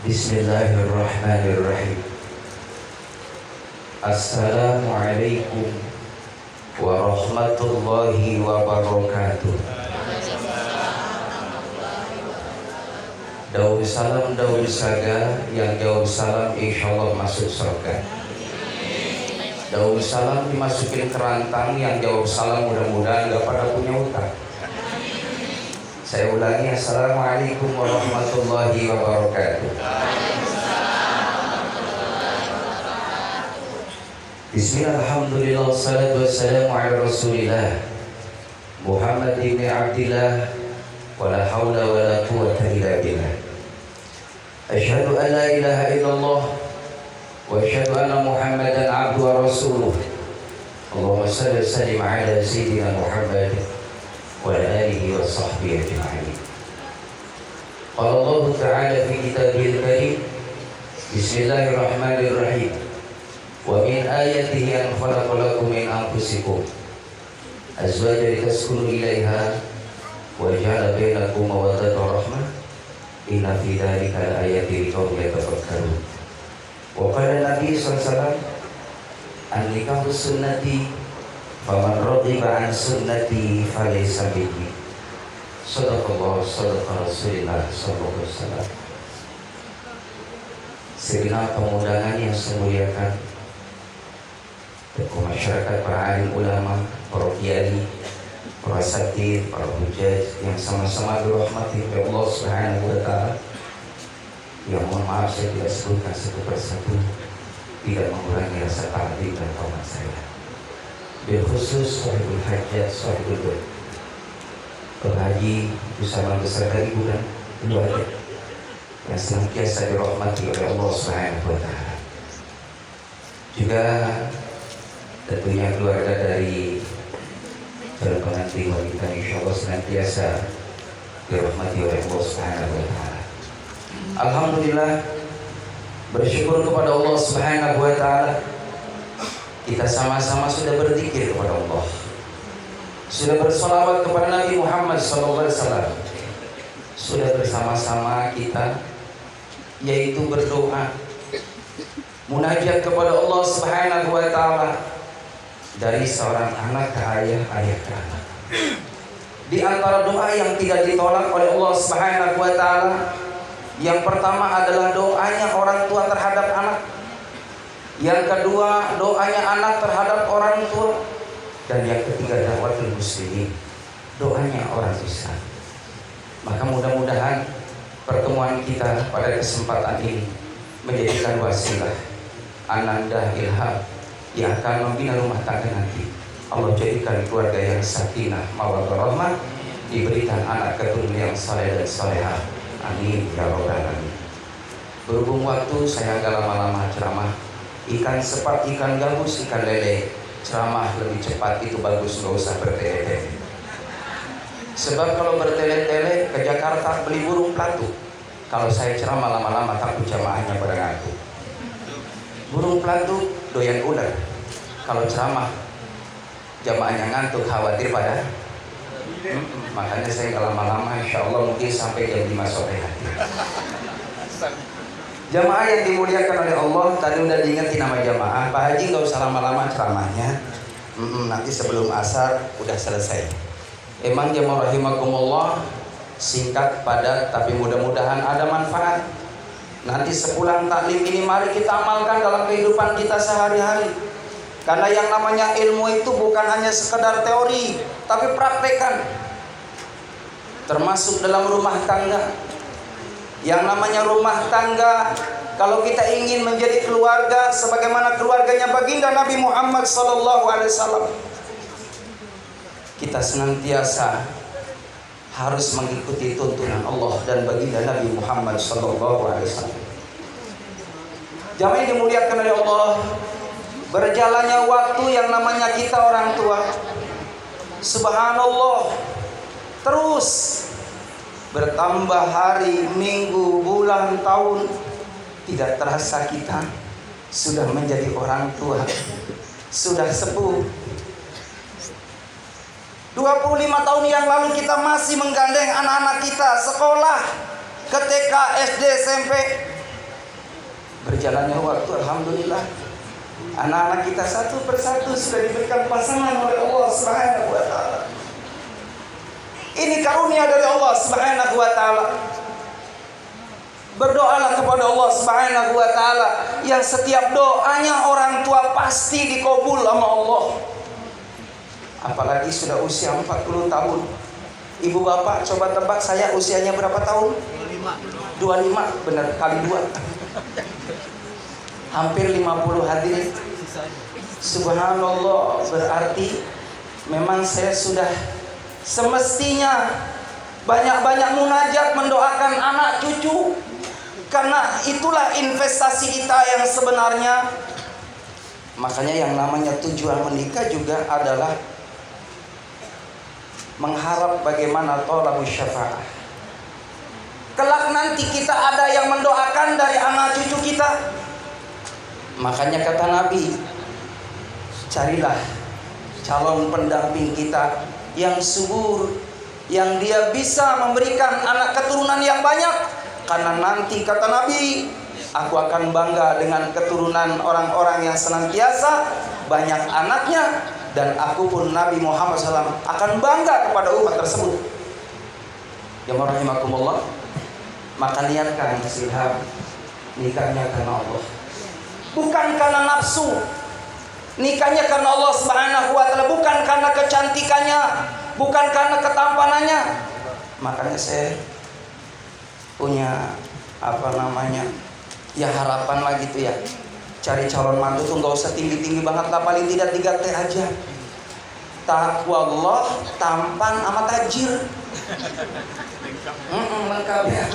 Bismillahirrahmanirrahim. Assalamualaikum warahmatullahi wabarakatuh. Daun salam daun saga, yang jauh salam insyaallah masuk surga. Daun salam dimasukin kerantang, yang jauh salam mudah-mudahan gak pada punya utang. Saya ulangi, assalamualaikum warahmatullahi wabarakatuh. Bismillah, alhamdulillah, wassalatu wassalamu ala rasulillah Muhammad ibn Abdillah, wala hawla wala quwwata illa billah. Asyhadu an la ilaha illallah wa asyhadu anna Muhammadan abduhu wa rasuluh. Allahumma shalli wa sallim ala sayyidina Muhammad wa ala alihi wa sahbihi ajma'in. Qala Allah ta'ala fi kitabihil karim, bismillahirrahmanirrahim. Wa min ayatihi an khalaqa lakum min anfusikum azwajan litaskunu ilaiha wa ja'ala bainakum mawaddatan wa rahmah. Inna fi dzalika laayatin liqaumin yatafakkarun. Wa qala Nabi sallallahu alaihi wasallam, an-nikahu sunnati faman raghiba an sunnati falaysa minni. Shadaqallah sadaqa Rasulullah sallallahu alaihi wasallam. Segenap pemundangan yang saya muliakan, tokoh masyarakat, para alim ulama, para kiai, para asatidz, para hujjaj yang sama-sama dirahmati oleh Allah Subhanahu wa taala. Yang mohon maaf saya tidak sebutkan satu persatu, tidak mengurangi rasa takdim dan hormat saya. Bil khusus sahibul hajat, sahibul bait, Haji bersama beserta ibu dan keluarga yang senantiasa dirahmati oleh Allah Subhanahu wa taala. Juga tentunya keluarga dari calon pengantin wanita, insyaallah senantiasa dirahmati oleh Allah Subhanahu wa taala. Alhamdulillah, bersyukur kepada Allah Subhanahu wa taala, kita sama-sama sudah berzikir kepada Allah, sudah bersolawat kepada Nabi Muhammad sallallahu alaihi wasallam, sudah bersama-sama kita yaitu berdoa munajat kepada Allah Subhanahu wa taala, dari seorang anak ke ayah, ayah ke anak. Di antara doa yang tidak ditolak oleh Allah Subhanahu wa taala, yang pertama adalah doanya orang tua terhadap anak. Yang kedua, doanya anak terhadap orang tua. Dan yang ketiga, da'watul muslimin, doanya orang Islam. Maka mudah-mudahan pertemuan kita pada kesempatan ini menjadikan wasilah, ananda, ilham yang akan membina rumah tangga nanti. Allah jadikan keluarga yang sakinah, mawaddah, rahmah, diberikan anak keturunan yang saleh dan salehah. Amin ya rabbal alamin. Berhubung waktu saya agak lama-lama ceramah, ikan sepat, ikan gabus, ikan lele, ceramah lebih cepat itu bagus, nggak usah bertele-tele. Sebab kalau bertele-tele ke Jakarta beli burung pelatuk. Kalau saya ceramah lama-lama takut jamaahnya pada ngantuk. Burung pelatuk doyan ular. Kalau ceramah jamaahnya ngantuk, khawatir pada makanya saya nggak lama-lama, insya Allah mungkin sampai jam 5 sore nanti. Jamaah yang dimuliakan oleh Allah, tadi udah diingetin nama jamaah, Pak Haji nggak usah lama-lama ceramahnya, nanti sebelum asar udah selesai. Emang jamaah rahimakumullah, singkat padat, tapi mudah-mudahan ada manfaat. Nanti sepulang taklim ini mari kita amalkan dalam kehidupan kita sehari-hari. Karena yang namanya ilmu itu bukan hanya sekedar teori, tapi praktekan. Termasuk dalam rumah tangga. Yang namanya rumah tangga, kalau kita ingin menjadi keluarga sebagaimana keluarganya baginda Nabi Muhammad sallallahu alaihi wasallam, kita senantiasa harus mengikuti tuntunan Allah dan baginda Nabi Muhammad sallallahu alaihi wasallam. Jamaah yang dimuliakan oleh Allah, berjalannya waktu yang namanya kita orang tua, subhanallah, terus bertambah hari, minggu, bulan, tahun, tidak terasa kita sudah menjadi orang tua, sudah sepuh. 25 tahun yang lalu kita masih menggandeng anak-anak kita sekolah ke TK, SD, SMP. Berjalannya waktu, alhamdulillah, anak-anak kita satu persatu sudah diberikan pasangan oleh Allah Subhanahu wa taala. Ini karunia dari Allah Subhanahu wa taala. Berdoalah kepada Allah Subhanahu wa taala yang setiap doanya orang tua pasti dikabul sama Allah. Apalagi sudah usia 40 tahun. Ibu bapak coba tebak saya usianya berapa tahun? 25, benar kali 2. Hampir 50 hadirin. Subhanallah, berarti memang saya sudah semestinya banyak-banyak munajat mendoakan anak cucu. Karena itulah investasi kita yang sebenarnya. Makanya yang namanya tujuan menikah juga adalah mengharap bagaimana thalabus syafa'ah. Kelak nanti kita ada yang mendoakan dari anak cucu kita. Makanya kata Nabi, carilah calon pendamping kita yang subur, yang dia bisa memberikan anak keturunan yang banyak. Karena nanti kata Nabi, aku akan bangga dengan keturunan orang-orang yang senantiasa banyak anaknya. Dan aku pun Nabi Muhammad SAW akan bangga kepada umat tersebut. Ya rahimakumullah. Maka niatkan silham nikahnya karena Allah, bukan karena nafsu. Nikahnya karena Allah Subhanahu wa taala, bukan karena kecantikannya, bukan karena ketampanannya. Makanya saya punya ya harapan lah gitu ya. Cari calon mantu tuh nggak usah tinggi-tinggi banget lah, paling tidak 3T aja. Takwa Allah, tampan, sama tajir. Lengkap ya.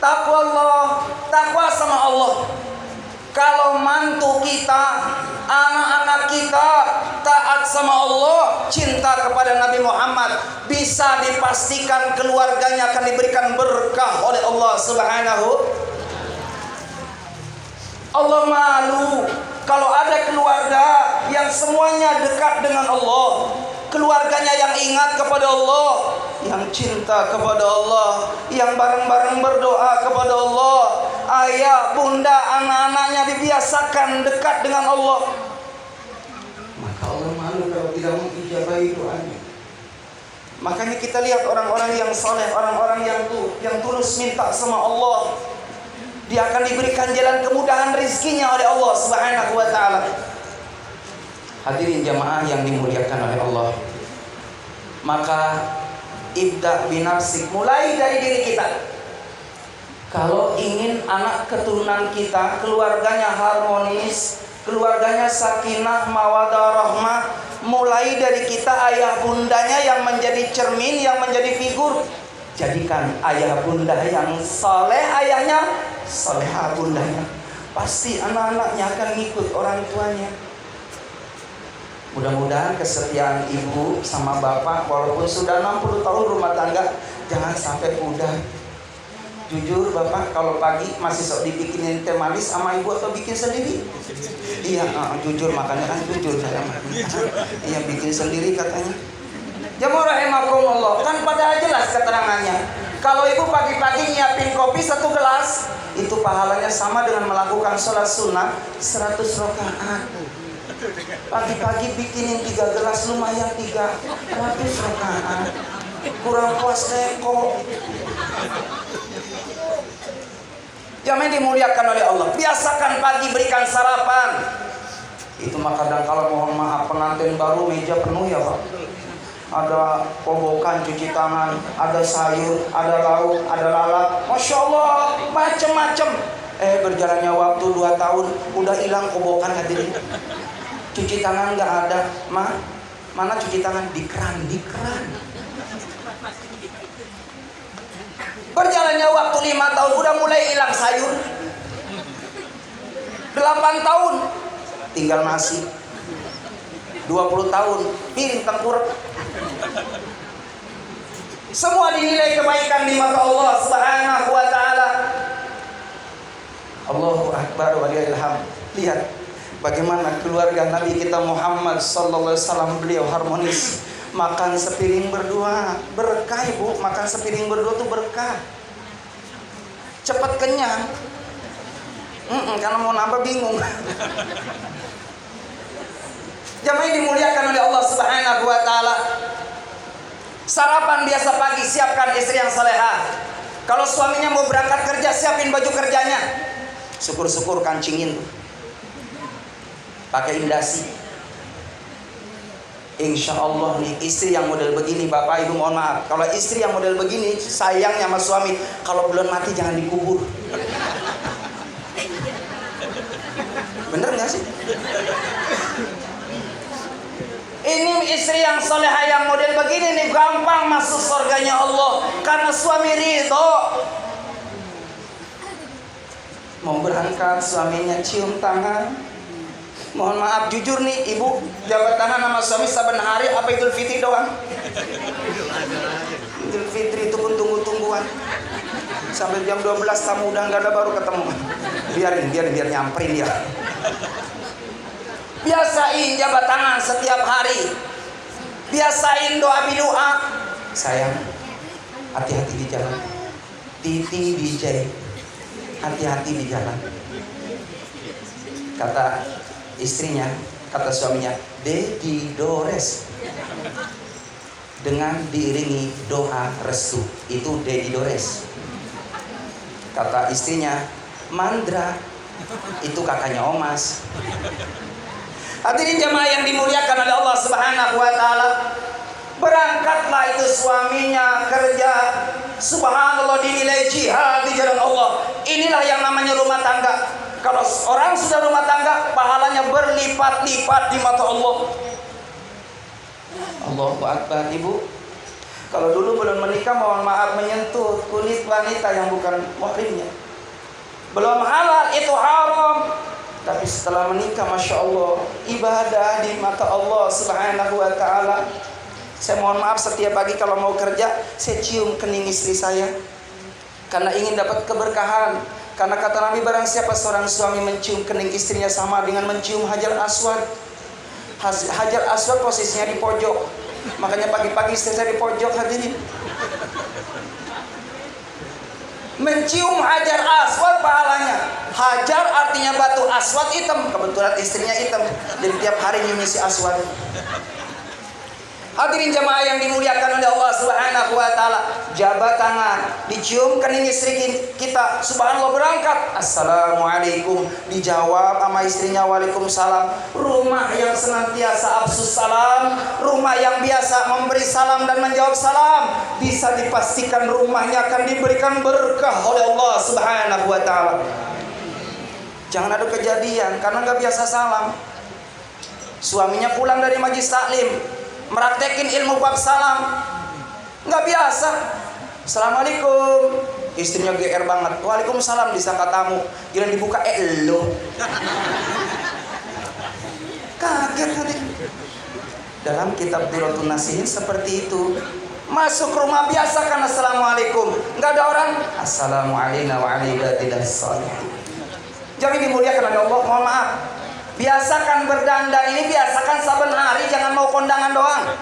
Takwa Allah, takwa sama Allah. Kalau mantu kita, anak-anak kita taat sama Allah, cinta kepada Nabi Muhammad, bisa dipastikan keluarganya akan diberikan berkah oleh Allah Subhanahu. Allah malu kalau ada keluarga yang semuanya dekat dengan Allah, keluarganya yang ingat kepada Allah, yang cinta kepada Allah, yang bareng-bareng berdoa kepada Allah. Ayah, bunda, anak-anaknya dibiasakan dekat dengan Allah. Maka Allah malu kalau tidak mengijabahi doanya. Makanya kita lihat orang-orang yang saleh, orang-orang yang tulus minta sama Allah, dia akan diberikan jalan kemudahan rizkinya oleh Allah Subhanahu wa taala. Hadirin jamaah yang dimuliakan oleh Allah. Maka ibda binafsik, mulai dari diri kita. Kalau ingin anak keturunan kita keluarganya harmonis, keluarganya sakinah, mawaddah, rahmah, mulai dari kita, ayah bundanya yang menjadi cermin, yang menjadi figur. Jadikan ayah bunda yang saleh ayahnya, salehah bundanya. Pasti anak-anaknya akan ngikut orang tuanya. Mudah-mudahan kesetiaan ibu sama bapak walaupun sudah 60 tahun rumah tangga jangan sampai pudar. Jujur bapak kalau pagi masih sok dibikinin teh manis sama ibu atau bikin sendiri? Iya, jujur, makanya kan jujur saya. Iya, bikin sendiri katanya. Jamaah rahimakumullah, kan pada jelas keterangannya. Kalau ibu pagi-pagi nyiapin kopi 1 gelas, itu pahalanya sama dengan melakukan sholat sunnah 100 rakaat. Pagi-pagi bikinin 3 gelas lumayan 300 rakaat. Kurang puas teko. Yang dimuliakan oleh Allah, biasakan pagi berikan sarapan. Itu mah kadang kalau mohon maaf pengantin baru meja penuh ya Pak. Ada kobokan cuci tangan, ada sayur, ada lauk, ada lalap. Masya Allah, macem-macem. Berjalannya waktu 2 tahun, udah hilang kobokan hadirin. Cuci tangan nggak ada, mana cuci tangan? Di keran. Berjalannya waktu 5 tahun, udah mulai hilang sayur. 8 tahun, tinggal nasi. 20 tahun, piring tengkurap. Semua dinilai kebaikan di mata Allah Subhanahu wa taala. Allahu Akbar wa lillahil hamd. Lihat bagaimana keluarga Nabi kita Muhammad sallallahu alaihi wasallam, beliau harmonis. Makan sepiring berdua, berkah ibu. Makan sepiring berdua tuh berkah. Cepat kenyang. Karena mau nambah bingung. Jamaah yang dimuliakan oleh Allah Subhanahu wa taala. Sarapan biasa pagi, siapkan istri yang salehah. Kalau suaminya mau berangkat kerja, siapin baju kerjanya. Syukur-syukur kancingin tuh. Pakai indasi. Insya Allah nih istri yang model begini, bapak ibu mohon maaf, kalau istri yang model begini sayangnya sama suami, kalau belum mati jangan dikubur. Bener nggak sih? Ini istri yang soleha yang model begini nih gampang masuk surganya Allah karena suami ridho. Mau berangkat suaminya cium tangan. Mohon maaf jujur nih ibu, jabat tangan sama suami saben hari apa Idul Fitri doang? Idul Fitri itu pun tunggu-tungguan. Sampai jam 12 tamu udah nggak ada baru ketemu. Biar nyamperin ya. Biasain jabat tangan setiap hari. Biasain doa. Sayang, hati-hati di jalan. Titi DJ, hati-hati di jalan. Kata istrinya, kata suaminya, Dedi Dores. Dengan diiringi doa restu, itu Dedi Dores. Kata istrinya, Mandra, itu kakaknya Omas. Hadirin jamaah yang dimuliakan oleh Allah Subhanahu wa taala. Berangkatlah itu suaminya kerja. Subhanallah, dinilai jihad di jalan Allah. Inilah yang namanya rumah tangga. Kalau orang sudah rumah tangga, pahalanya berlipat-lipat di mata Allah. Allahu Akbar, ibu. Kalau dulu belum menikah, mohon maaf menyentuh kulit wanita yang bukan muhrimnya. Belum halal, itu haram. Tapi setelah menikah, Masya Allah, ibadah di mata Allah Subhanahu wa ta'ala. Saya mohon maaf setiap pagi kalau mau kerja, saya cium kening istri saya karena ingin dapat keberkahan. Karena kata Nabi, barang siapa seorang suami mencium kening istrinya sama dengan mencium Hajar Aswad. Hajar Aswad posisinya di pojok. Makanya pagi-pagi istri saya di pojok, hadirin. Mencium Hajar Aswad pahalanya. Hajar artinya batu, aswad hitam. Kebetulan istrinya hitam, jadi tiap hari nyumisi aswad. Hadirin jamaah yang dimuliakan oleh Allah Subhanahu wa taala, jabat tangan, dicium kening istri kita. Subhanallah, berangkat, assalamualaikum, dijawab sama istrinya waalaikumsalam. Rumah yang senantiasa absus salam, rumah yang biasa memberi salam dan menjawab salam, bisa dipastikan rumahnya akan diberikan berkah oleh Allah Subhanahu wa taala. Jangan ada kejadian karena nggak biasa salam. Suaminya pulang dari majlis taklim, meraktekin ilmu bab salam, nggak biasa. Assalamualaikum, istrinya GR banget. Waalaikumsalam, disangka tamu, gila dibuka lo. Kaget hati. Dalam kitab Duratun Nasihin seperti itu. Masuk rumah biasa kan assalamualaikum, nggak ada orang assalamualaikum wa alaikum. Jadi dimuliakan oleh Allah, mohon maaf. Biasakan berdandan ini, biasakan saben hari, jangan mau kondangan doang.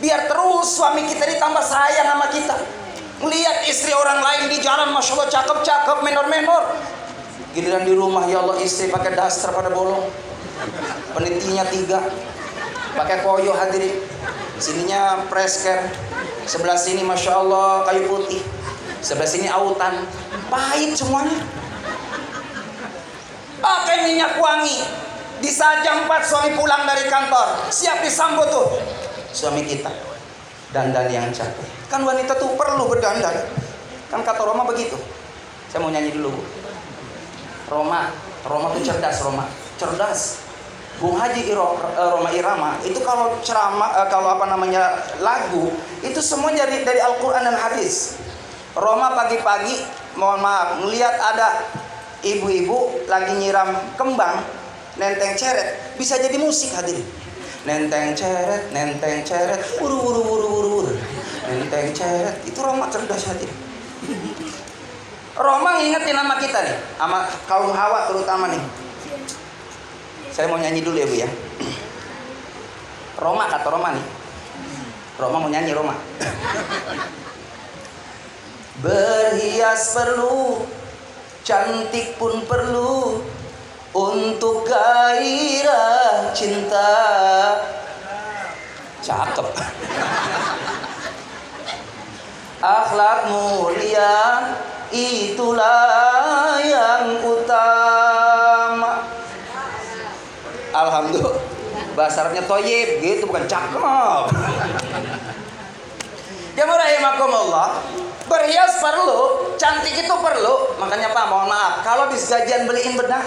Biar terus suami kita ditambah sayang sama kita. Melihat istri orang lain di jalan, Masya Allah cakep-cakep, menor-menor. Giliran di rumah, ya Allah istri pakai daster pada bolong. Penitinya 3. Pakai koyo hadirin. Sininya presker. Sebelah sini Masya Allah kayu putih. Sebelah sini autan. Pahit semuanya. Pakai minyak wangi. Di saat jam 4 suami pulang dari kantor, siap disambut tuh suami kita. Dandan yang cakep. Kan wanita tuh perlu berdandan. Kan kata Roma begitu. Saya mau nyanyi dulu, Bu. Roma tuh cerdas, cerdas. Bung Haji Roma Irama itu kalau ceramah, kalau lagu itu semua dari Al-Quran dan hadis. Roma pagi-pagi, mohon maaf, melihat ada ibu-ibu lagi nyiram kembang, nenteng ceret, bisa jadi musik hadirin. Nenteng ceret, uru, nenteng ceret, itu Roma cerdas hadirin. Roma ngingetin nama kita nih, sama kaum Hawa terutama nih. Saya mau nyanyi dulu ya Bu ya. Roma, kata Roma nih. Roma mau nyanyi, Roma. Berhias perlu, cantik pun perlu untuk gairah cinta. Cakep. Akhlak mulia itulah yang utama. Alhamdulillah. Bahasa Arabnya toyib gitu, bukan cakep. Jamaah rahimakumullah, berhias perlu, cantik itu perlu. Makanya Pak, mohon maaf, kalau habis gajian beliin bedak.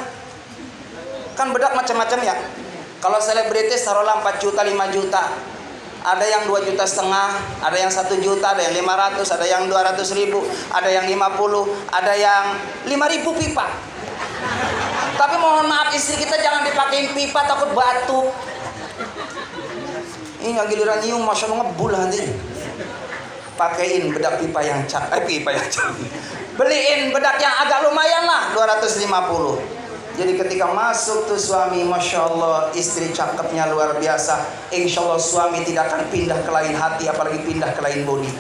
Kan bedak macam-macam ya. Kalau selebritis taruhlah 4 juta, 5 juta. Ada yang 2,5 juta, ada yang 1 juta, ada yang 500, ada yang 200 ribu, ada yang 50, ada yang 5.000 pipa. Tapi mohon maaf, istri kita jangan dipakein pipa, takut batuk. Ini yang giliran nyium, masya Allah ngebul nanti. Pakein bedak pipa yang beliin bedak yang agak lumayan lah, 250. Jadi ketika masuk tuh suami, masya Allah istri cakepnya luar biasa. Insya Allah suami tidak akan pindah ke lain hati, apalagi pindah ke lain body.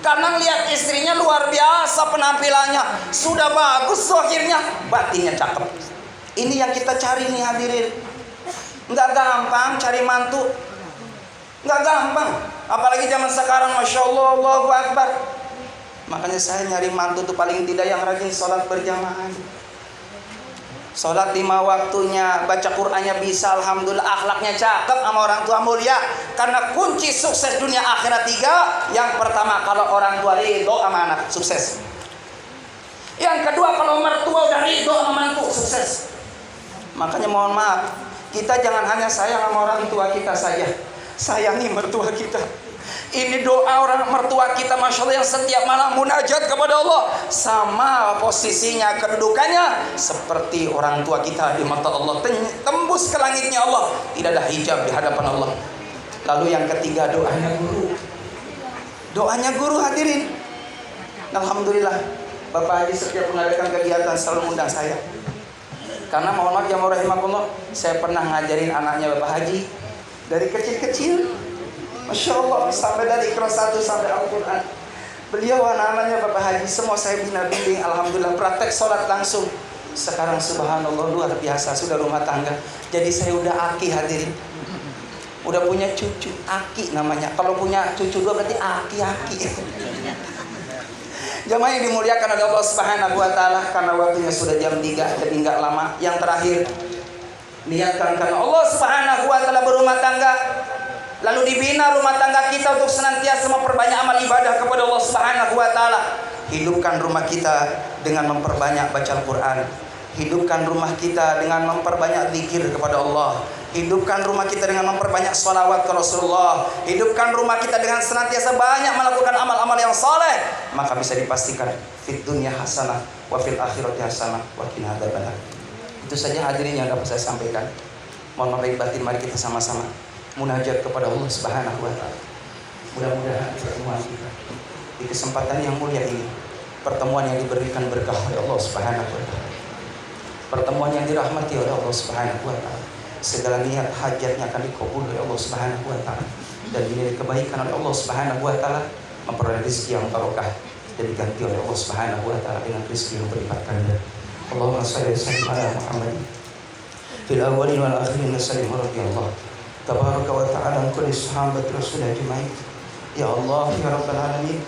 Karena lihat istrinya luar biasa penampilannya, sudah bagus akhirnya batinnya cakep. Ini yang kita cari nih hadirin. Nggak gampang cari mantu, nggak gampang. Apalagi zaman sekarang, masya Allah, Allahu Akbar. Makanya saya nyari mantu tuh paling tidak yang rajin sholat berjamaah, sholat 5 waktunya, baca Qur'annya bisa, alhamdulillah, akhlaknya cakep sama orang tua mulia. Karena kunci sukses dunia akhirat 3. Yang pertama, kalau orang tua ridho sama anak, sukses. Yang kedua, kalau mertua udah ridho sama mantu, sukses. Makanya mohon maaf, kita jangan hanya sayang sama orang tua kita saja, sayangi mertua kita. Ini doa orang mertua kita, masya Allah, yang setiap malam munajat kepada Allah, sama posisinya, kedudukannya seperti orang tua kita di mata Allah, tembus ke langitnya Allah, tidak ada hijab di hadapan Allah. Lalu yang ketiga, doanya guru. Doanya guru hadirin. Alhamdulillah, Bapak Haji setiap mengadakan kegiatan selalu undang saya. Karena mohon maaf jamaah rahimakumullah, saya pernah ngajarin anaknya Bapak Haji dari kecil-kecil, masya Allah, sampai dari kelas 1 sampai Al-Quran. Beliau anak-anaknya Bapak Haji semua saya bina bimbing, alhamdulillah, praktek sholat langsung. Sekarang subhanallah luar biasa, sudah rumah tangga. Jadi saya udah aki hadirin, udah punya cucu, aki namanya. Kalau punya cucu 2 berarti aki-aki. Jamaah yang dimuliakan oleh Allah Subhanahu wa taala, karena waktunya sudah jam 3, jadi enggak lama. Yang terakhir, niatkan karena Allah Subhanahu wa taala berumah tangga. Lalu dibina rumah tangga kita untuk senantiasa memperbanyak amal ibadah kepada Allah Subhanahu wa taala. Hidupkan rumah kita dengan memperbanyak baca Al-Qur'an. Hidupkan rumah kita dengan memperbanyak zikir kepada Allah. Hidupkan rumah kita dengan memperbanyak sholawat ke Rasulullah. Hidupkan rumah kita dengan senantiasa banyak melakukan amal-amal yang saleh. Maka bisa dipastikan fid dunya hasanah wa fil akhirati hasanah wa qina adzabannar. Itu saja hadirin yang dapat saya sampaikan. Mohon maaf lahir batin, mari kita sama-sama munajat kepada Allah Subhanahu wa taala. Mudah-mudahan pertemuan kita di kesempatan yang mulia ini, pertemuan yang diberikan berkah oleh Allah Subhanahu wa taala, pertemuan yang dirahmati oleh Allah Subhanahu wa taala. Segala niat hajatnya akan dikabul oleh Allah Subhanahu wa taala, dan dinilai kebaikan oleh Allah Subhanahu wa taala, memperoleh rezeki yang barokah dan diganti oleh Allah Subhanahu wa taala dengan rezeki yang berlipat ganda. Allahumma shalli ala Muhammad fil awwalin wal akhirin sallim radhiyallahu tabaraka wa ta'ala an kulli sahabat rasul ajmain. Ya Allah ya rabbal alamin,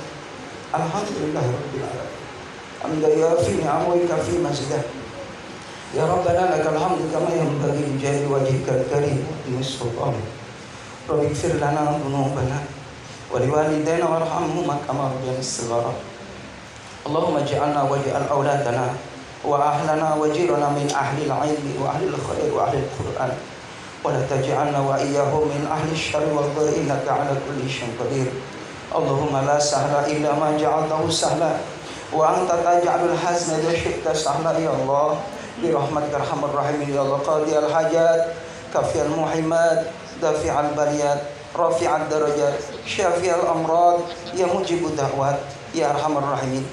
alhamdulillah rabbil alamin, hamdan yafi ni'amika fi masjidah. Ya Rabbana lakal hamdu kama yanbaghi li jalali wajhikal karim wa sultanik. Rabbi ighfir lana dhunubana wa liwalidayna warhamhuma kama rabbayana shighara. Allahumma ij'alna waj'al auladana wa ahlana wa jirana min ahli al-'ilmi wa ahli al-khair wa ahli al-Qur'an. Wa la taj'alna wa iyyahum min ahli asy-syarri wal dhari innaka 'ala kulli syai'in qadir. Allahumma la sahla illa ma ja'altahu sahla wa anta taj'alul hazna idza syi'ta sahla ya Allah. Birahmatika arhamar rahimin ya Allah. Qadi al-hajat, kafi al-muhimmat, dafi al-baliyat, rafi al-darajat, syafi al-amrad, ya mujibud da'wat, ya arhamar rahimin.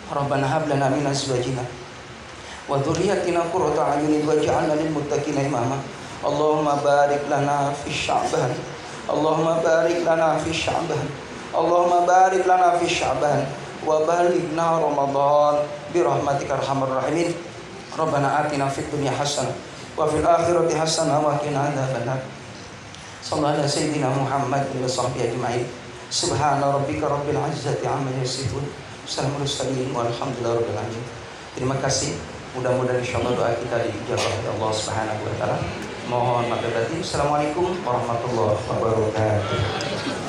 Rabbana hab lana min azwajina wa dhurriyyatina qurrata a'yunin waj'alna lil muttaqina imama. Allahumma barik lana fi Sya'ban. Allahumma barik lana fi Sya'ban. Allahumma barik lana fi Sya'ban. wa balighna Ramadan bi rahmatika arhamar rahimin. Rabbana atina fid dunya hasanah wa fil akhirati hasanah wa qina adzabannar. Sallallahu ala sayyidina Muhammad wa sahbihi ajma'in. Subhana rabbika rabbil izzati amma yasifun. Assalamualaikum warahmatullahi wabarakatuh. Terima kasih. Mudah-mudahan insyaallah doa kita dijawab oleh Allah Subhanahu wa taala. Mohon maaf batin. Assalamualaikum warahmatullahi wabarakatuh.